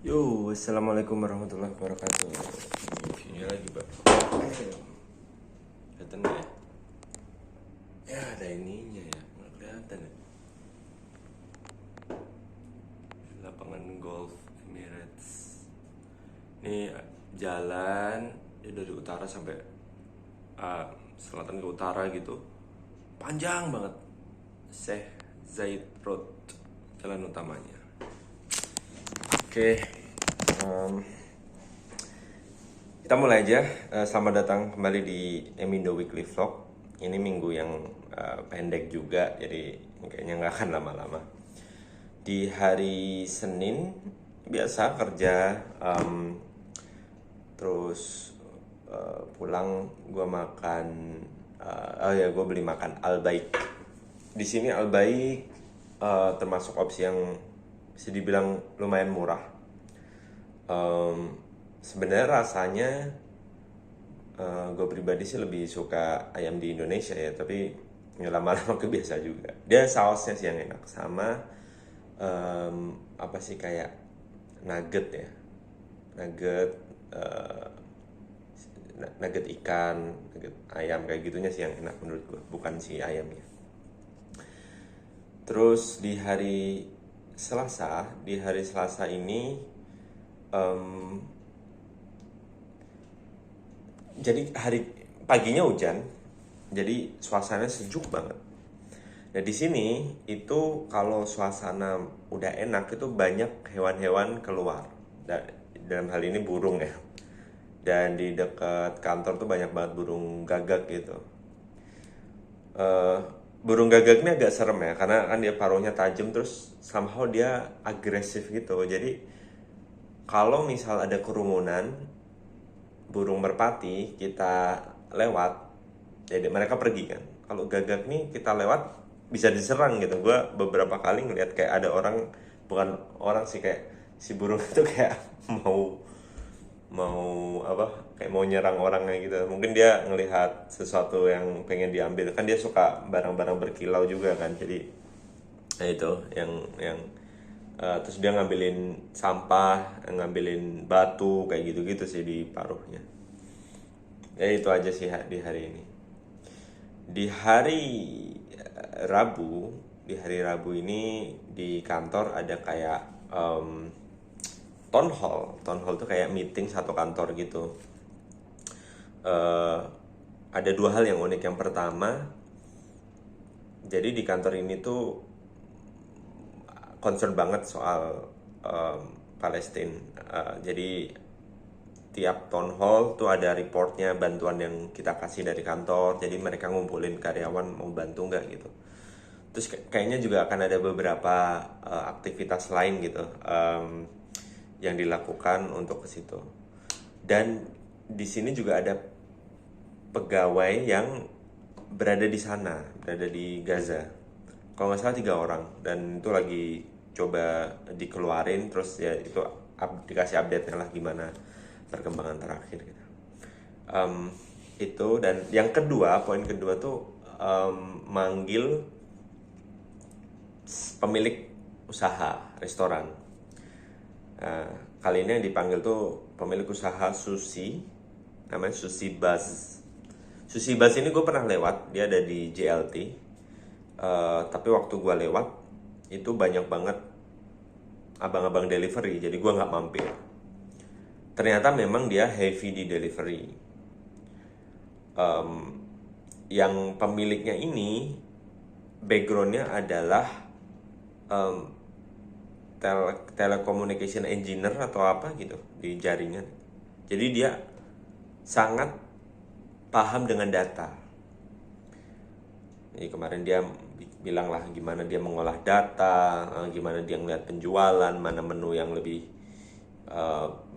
Yo, assalamualaikum warahmatullahi wabarakatuh. Ini lagi pak. Kelihatan nggak ya? Ya ada ininya ya, nggak kelihatan ya. Lapangan golf Emirates. Ini jalan ya dari utara sampai selatan ke utara gitu. Panjang banget. Sheikh Zayed Road, jalan utamanya. Oke, kita mulai aja. Selamat datang kembali di Emindo Weekly Vlog. Ini minggu yang pendek juga, jadi kayaknya nggak akan lama-lama. Di hari Senin biasa kerja, terus pulang gue makan. Gue beli makan Al Baik. Di sini Al Baik termasuk opsi yang bisa dibilang lumayan murah. Sebenarnya rasanya gue pribadi sih lebih suka ayam di Indonesia ya, tapi ya lama-lama kebiasa juga. Dia sausnya sih yang enak, sama apa sih kayak nugget ya, nugget ikan, nugget ayam kayak gitunya sih yang enak menurut gue, bukan si ayamnya. Terus di hari Selasa ini jadi hari paginya hujan, jadi suasananya sejuk banget. Nah di sini itu kalau suasana udah enak itu banyak hewan-hewan keluar. Dalam hal ini burung ya. Dan di dekat kantor tuh banyak banget burung gagak gitu. Burung gagak ini agak serem ya, karena kan dia paruhnya tajam, terus somehow dia agresif gitu. Jadi kalau misal ada kerumunan burung merpati kita lewat, jadi mereka pergi kan. Kalau gagak nih kita lewat bisa diserang gitu. Gue beberapa kali ngeliat kayak ada orang, bukan orang sih, kayak si burung itu kayak mau apa, kayak mau nyerang orangnya gitu. Mungkin dia ngelihat sesuatu yang pengen diambil, kan dia suka barang-barang berkilau juga kan. Jadi itu yang terus dia ngambilin sampah, ngambilin batu kayak gitu-gitu sih di paruhnya. Ya itu aja sih di hari ini. Di hari Rabu ini di kantor ada kayak town hall tuh kayak meeting satu kantor gitu. Ada dua hal yang unik. Yang pertama, jadi di kantor ini tuh concern banget soal Palestina. Jadi tiap town hall tuh ada reportnya, bantuan yang kita kasih dari kantor. Jadi mereka ngumpulin karyawan mau bantu nggak gitu. Terus kayaknya juga akan ada beberapa aktivitas lain gitu yang dilakukan untuk ke situ. Dan di sini juga ada pegawai yang berada di sana, berada di Gaza. Kalau nggak salah 3 orang, dan itu lagi coba dikeluarin, terus ya itu dikasih update-nya lah gimana perkembangan terakhir gitu. Itu, dan yang kedua, poin kedua tuh manggil pemilik usaha restoran. Kali ini yang dipanggil tuh pemilik usaha sushi, namanya Sushi Buzz. Sushi Buzz ini gue pernah lewat, dia ada di JLT. Tapi waktu gue lewat itu banyak banget abang-abang delivery, jadi gue nggak mampir. Ternyata memang dia heavy di delivery. Yang pemiliknya ini backgroundnya adalah telecommunication engineer atau apa gitu di jaringan. Jadi dia sangat paham dengan data. Jadi kemarin dia bilang lah gimana dia mengolah data, gimana dia ngeliat penjualan, mana menu yang lebih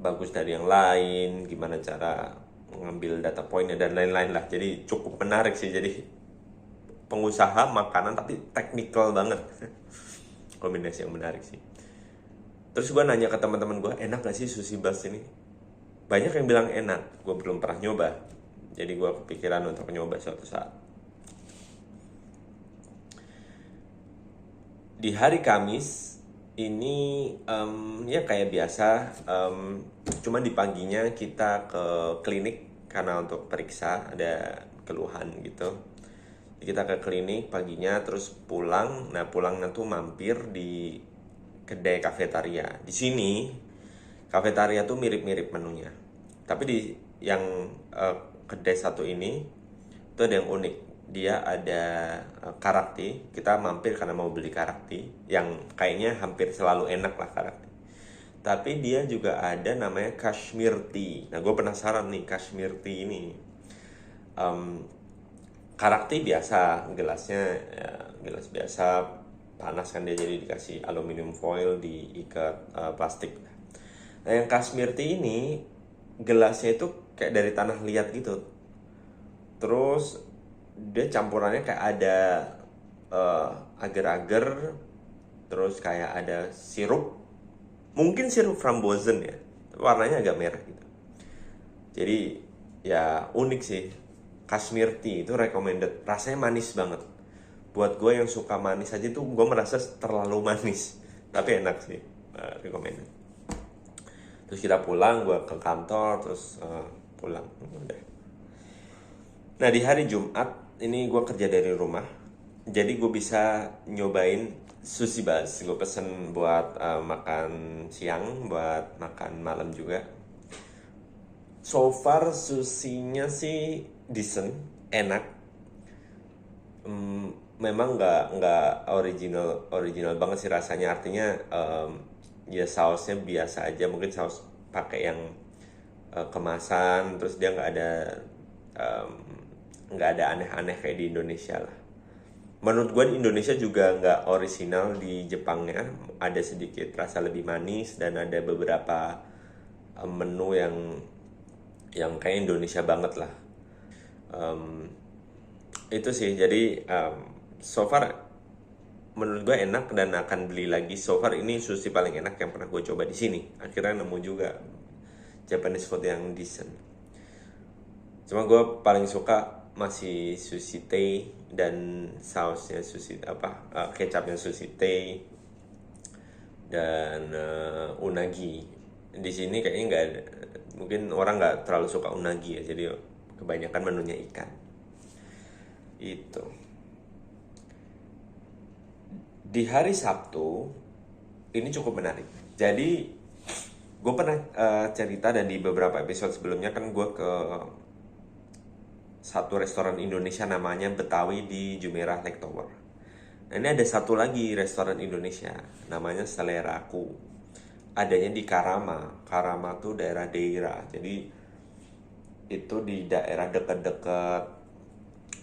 bagus dari yang lain, gimana cara ngambil data poinnya dan lain-lain lah. Jadi cukup menarik sih. Jadi pengusaha makanan tapi technical banget. Kombinasi yang menarik sih. Terus gue nanya ke teman-teman gue, enak gak sih Sushi Buzz ini? Banyak yang bilang enak, gue belum pernah nyoba. Jadi gue kepikiran untuk nyoba suatu saat. Di hari Kamis Ini ya kayak biasa, cuma di paginya kita ke klinik karena untuk periksa ada keluhan gitu. Jadi kita ke klinik paginya terus pulang. Nah pulangnya tuh mampir di kedai kafetaria. Di sini kafetaria tuh mirip-mirip menunya. Tapi di yang kedai satu ini itu ada yang unik. Dia ada karakti. Kita mampir karena mau beli karakti yang kayaknya hampir selalu enak lah karakti. Tapi dia juga ada namanya Kashmir Tea. Nah, gue penasaran nih Kashmir Tea ini. Em, karakti biasa, gelasnya ya, gelas biasa panas kan dia jadi dikasih aluminium foil diikat plastik. Nah, yang Kashmir Tea ini gelasnya itu kayak dari tanah liat gitu. Terus dia campurannya kayak ada eh, agar-agar, terus kayak ada sirup, mungkin sirup frambozen ya, warnanya agak merah gitu. Jadi ya unik sih. Kashmir Tea itu recommended, rasanya manis banget. Buat gue yang suka manis aja tuh gue merasa terlalu manis, tapi enak sih, recommended. Terus kita pulang, gue ke kantor, terus pulang udah. Nah di hari Jumat ini gue kerja dari rumah, jadi gue bisa nyobain sushi buzz. Gue pesen buat makan siang, buat makan malam juga. So far sushinya sih decent, enak. Memang nggak original original banget sih rasanya. Artinya ya sausnya biasa aja, mungkin saus pakai yang kemasan. Terus dia em, nggak ada aneh-aneh kayak di Indonesia lah. Menurut gue di Indonesia juga nggak orisinal, di Jepangnya ada sedikit rasa lebih manis dan ada beberapa menu yang kayak Indonesia banget lah. Em, itu sih jadi so far menurut gue enak dan akan beli lagi. So far ini sushi paling enak yang pernah gue coba di sini. Akhirnya nemu juga Japanese food yang decent. Cuma gue paling suka masih sushi tei dan sausnya sushi apa kecapnya sushi tei dan unagi. Di sini kayaknya nggak ada, mungkin orang nggak terlalu suka unagi ya, jadi kebanyakan menunya ikan. Itu di hari Sabtu ini cukup menarik. Jadi gue pernah cerita, dan di beberapa episode sebelumnya kan gue ke satu restoran Indonesia namanya Betawi di Jumeirah Lake Tower. Nah ini ada satu lagi restoran Indonesia namanya Seleraku. Adanya di Karama. Karama tuh daerah Deira. Jadi itu di daerah dekat-dekat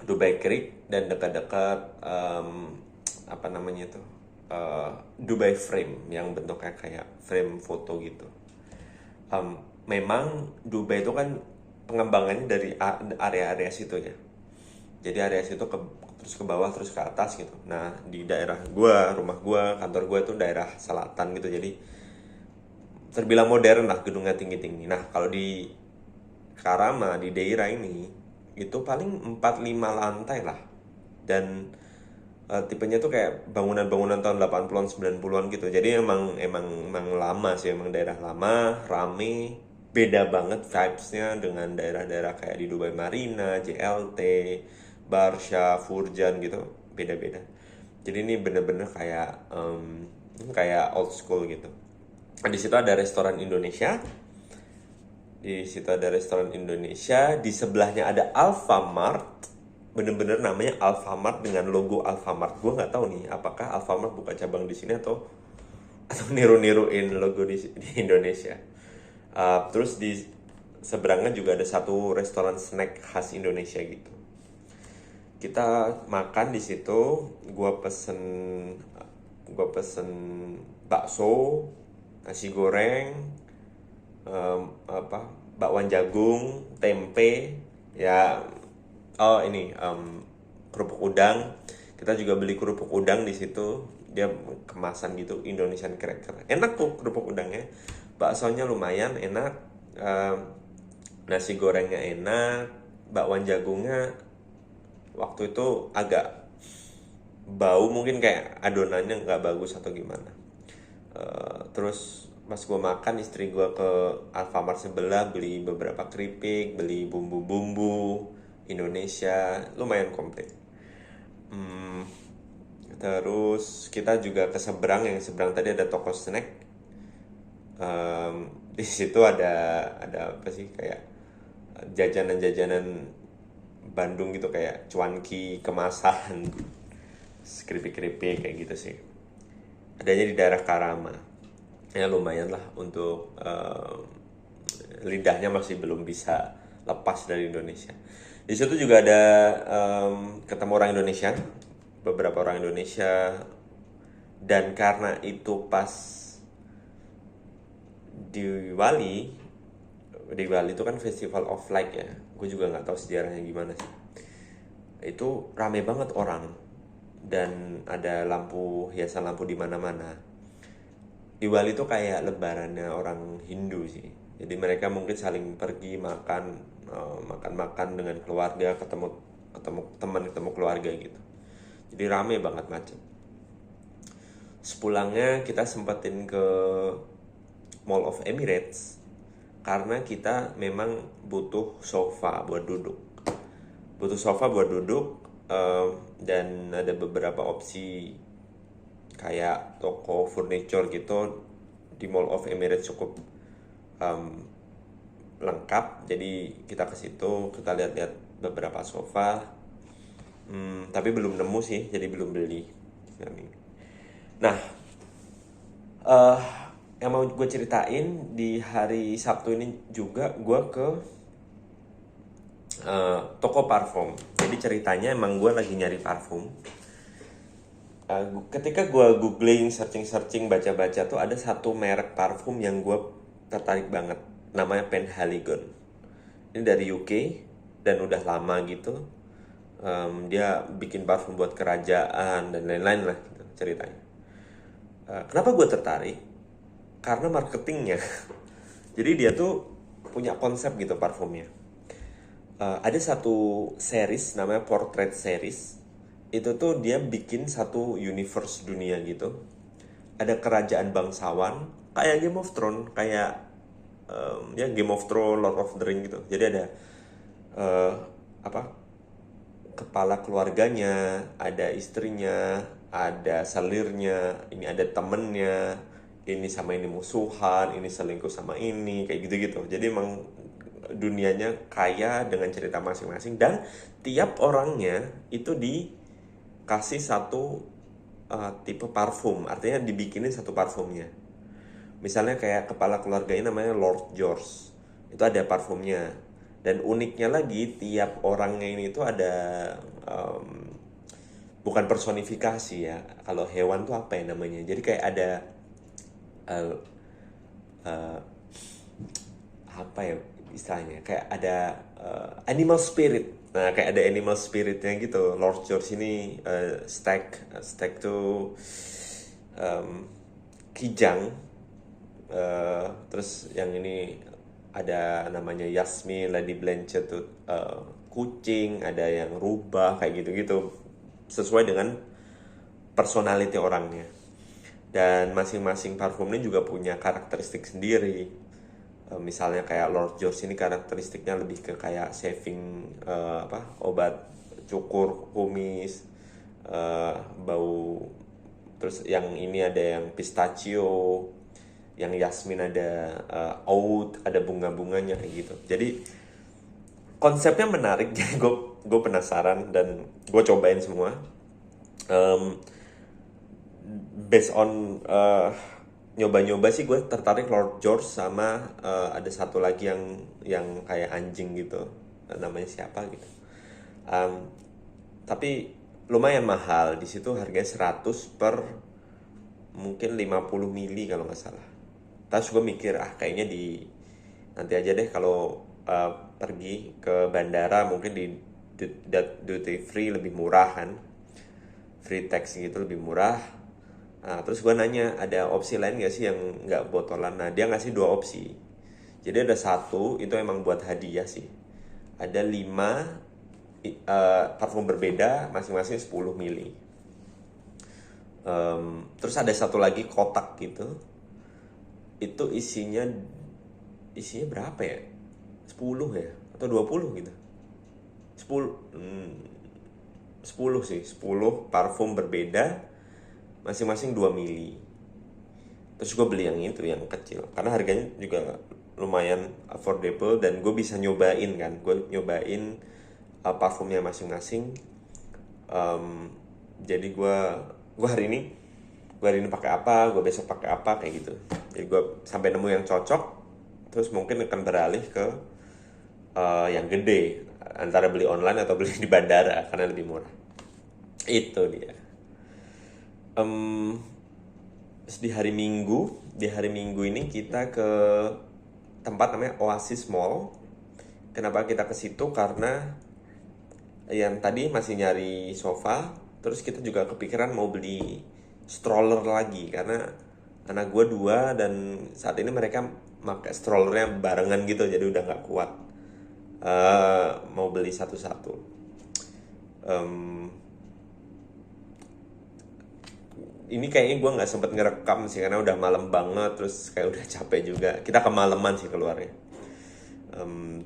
Dubai Creek dan dekat-dekat apa namanya itu Dubai Frame yang bentuknya kayak frame foto gitu. Memang Dubai itu kan pengembangannya dari area-area situ ya. Jadi area situ terus ke bawah terus ke atas gitu. Nah di daerah gua, rumah gua, kantor gua itu daerah selatan gitu. Jadi terbilang modern lah, gedungnya tinggi-tinggi. Nah kalau di Karama di daerah ini itu paling 4-5 lantai lah. Dan tipenya tuh kayak bangunan-bangunan tahun 80-an 90-an gitu. Jadi emang lama sih, emang daerah lama, rame, beda banget vibes-nya dengan daerah-daerah kayak di Dubai Marina, JLT, Barsha, Furjan gitu, beda-beda. Jadi ini bener-bener kayak old school gitu. Di situ ada restoran Indonesia. Di situ ada restoran Indonesia, di sebelahnya ada Alfamart. Bener-bener namanya Alfamart dengan logo Alfamart. Gue nggak tahu nih apakah Alfamart buka cabang di sini atau niru-niruin logo di Indonesia. Terus di seberangnya juga ada satu restoran snack khas Indonesia gitu. Kita makan di situ. Gue pesen bakso, nasi goreng, bakwan jagung, tempe, ya. Oh ini kerupuk udang. Kita juga beli kerupuk udang di situ. Dia kemasan gitu, Indonesian cracker. Enak tuh kerupuk udangnya. Baksonya lumayan enak. Nasi gorengnya enak. Bakwan jagungnya waktu itu agak bau, mungkin kayak adonannya nggak bagus atau gimana. Terus pas gue makan, istri gue ke Alfamart sebelah beli beberapa keripik, beli bumbu-bumbu Indonesia, lumayan komplit. Hmm, Terus kita juga ke seberang, yang seberang tadi ada toko snack. Di situ ada apa sih, kayak jajanan-jajanan Bandung gitu, kayak cuanki kemasan, keripik-keripik kayak gitu sih. Adanya di daerah Karama. Ya lumayan lah untuk lidahnya masih belum bisa lepas dari Indonesia. Di situ juga ada ketemu orang Indonesia, beberapa orang Indonesia, dan karena itu pas di Bali, itu kan Festival of Light ya. Gue juga nggak tahu sejarahnya gimana sih. Itu rame banget orang dan ada lampu, hiasan lampu di mana-mana. Di Bali itu kayak lebarannya orang Hindu sih. Jadi mereka mungkin saling pergi makan, makan-makan dengan keluarga, ketemu ketemu teman, ketemu keluarga gitu. Jadi rame banget, macet. Sepulangnya kita sempetin ke Mall of Emirates karena kita memang butuh sofa buat duduk. Dan ada beberapa opsi kayak toko furniture gitu di Mall of Emirates cukup lengkap. Jadi kita ke situ, kita lihat-lihat beberapa sofa. Tapi belum nemu sih, jadi belum beli. Nah, eh yang mau gue ceritain, di hari Sabtu ini juga gue ke toko parfum. Jadi ceritanya emang gue lagi nyari parfum. Ketika gue googling, searching, baca-baca tuh ada satu merek parfum yang gue tertarik banget. Namanya Penhaligon. Ini dari UK dan udah lama gitu. Dia bikin parfum buat kerajaan dan lain-lain lah gitu ceritanya. Kenapa gue tertarik? Karena marketingnya. Jadi dia tuh punya konsep gitu parfumnya. Ada satu series namanya Portrait Series. Itu tuh dia bikin satu universe dunia gitu. Ada kerajaan bangsawan, kayak Game of Thrones, kayak ya Game of Thrones, Lord of the Ring gitu. Jadi ada eh, apa, kepala keluarganya, ada istrinya, ada salirnya, ini ada temennya, ini sama ini musuhan, ini selingkuh sama ini, kayak gitu-gitu. Jadi emang dunianya kaya dengan cerita masing-masing, dan tiap orangnya itu dikasih satu tipe parfum, artinya dibikinin satu parfumnya. Misalnya kayak kepala keluarganya namanya Lord George, itu ada parfumnya. Dan uniknya lagi, tiap orangnya ini tuh ada bukan personifikasi ya. Kalau hewan tuh apa ya namanya? Jadi kayak ada eh, eh, apa ya istilahnya? Kayak ada animal spirit. Nah, kayak ada animal spiritnya gitu. Lord George ini Stag tuh kijang. Terus yang ini ada namanya Yasmin, Lady Blanchett tuh kucing, ada yang rubah kayak gitu-gitu, sesuai dengan personality orangnya. Dan masing-masing parfum ini juga punya karakteristik sendiri. Misalnya kayak Lord George ini karakteristiknya lebih ke kayak saving, obat cukur kumis, bau. Terus yang ini ada yang pistachio, yang Yasmin ada oud, ada bunga-bunganya kayak gitu. Jadi konsepnya menarik, jadi gue penasaran dan gue cobain semua. Based on nyoba-nyoba sih, gue tertarik Lord George sama ada satu lagi yang kayak anjing gitu, namanya siapa gitu. Tapi lumayan mahal, di situ harganya 100 per mungkin 50 mili kalau nggak salah. Terus gue mikir, kayaknya nanti aja deh kalau pergi ke bandara, mungkin di duty free lebih murah kan, free tax gitu lebih murah. Nah, terus gue nanya, ada opsi lain gak sih yang nggak botolan? Nah, dia ngasih 2 opsi. Jadi ada satu, itu emang buat hadiah sih. Ada 5 parfum berbeda, masing-masing 10 mili. Terus ada satu lagi kotak gitu, itu isinya berapa ya, 10 ya atau 20 gitu, 10 10 sih, 10 parfum berbeda, masing-masing 2 mili. Terus gue beli yang itu, yang kecil, karena harganya juga lumayan affordable dan gue bisa nyobain kan. Gue nyobain parfumnya masing-masing. Jadi gue hari ini pakai apa, gue besok pakai apa, kayak gitu. Jadi gue sampai nemu yang cocok, terus mungkin akan beralih ke yang gede, antara beli online atau beli di bandara karena lebih murah. Itu dia. Terus di hari Minggu ini kita ke tempat namanya Oasis Mall. Kenapa kita ke situ? Karena yang tadi masih nyari sofa, terus kita juga kepikiran mau beli stroller lagi karena anak gue 2 dan saat ini mereka pakai strollernya barengan gitu, jadi udah nggak kuat. Mau beli satu-satu. Ini kayaknya gue nggak sempet ngerekam sih karena udah malam banget, terus kayak udah capek juga. Kita kemalaman sih keluarnya.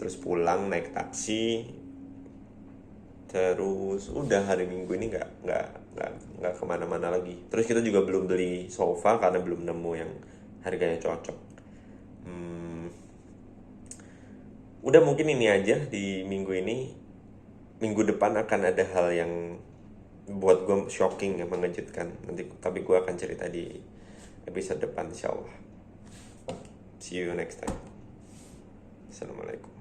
Terus pulang naik taksi, terus udah hari Minggu ini nggak kemana-mana lagi. Terus kita juga belum beli sofa karena belum nemu yang harganya cocok. Udah mungkin ini aja di minggu ini. Minggu depan akan ada hal yang buat gue shocking, yang mengejutkan nanti, tapi gue akan cerita di episode depan, insyaallah. See you next time. Assalamualaikum.